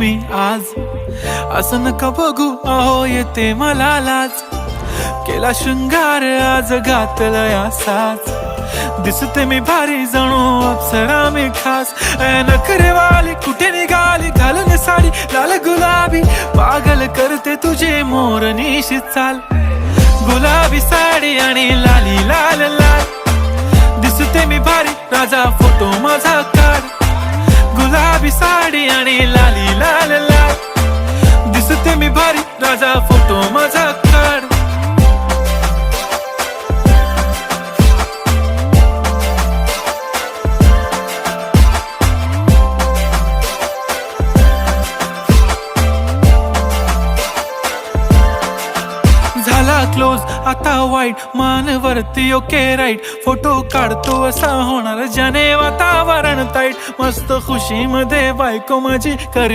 मी आज. असं नका बघू अहो येते मला लाज. केला शृंगार आज घातला असाच. दिसते मी भारी जणू अप्सरा मी खास. नखरेवाली कुठे निघाली घालून साडी लाल गुलाबी. पागल करते तुझे मोरनीशी चाल. गुलाबी साडी आणि लाली लाल लाल. दिसते मी भारी राजा फोटो माझा काढ. गुलाबी साडी आणि लाली लाल लाल. दिसते मी भारी राजा फोटो माझा काढ. झाला क्लोज आता वाईट मानवरती ओके राईट. फोटो काढतो असा होणार ज्याने वातावरण ताईट. मस्त खुशी मध्ये बायको माझी करी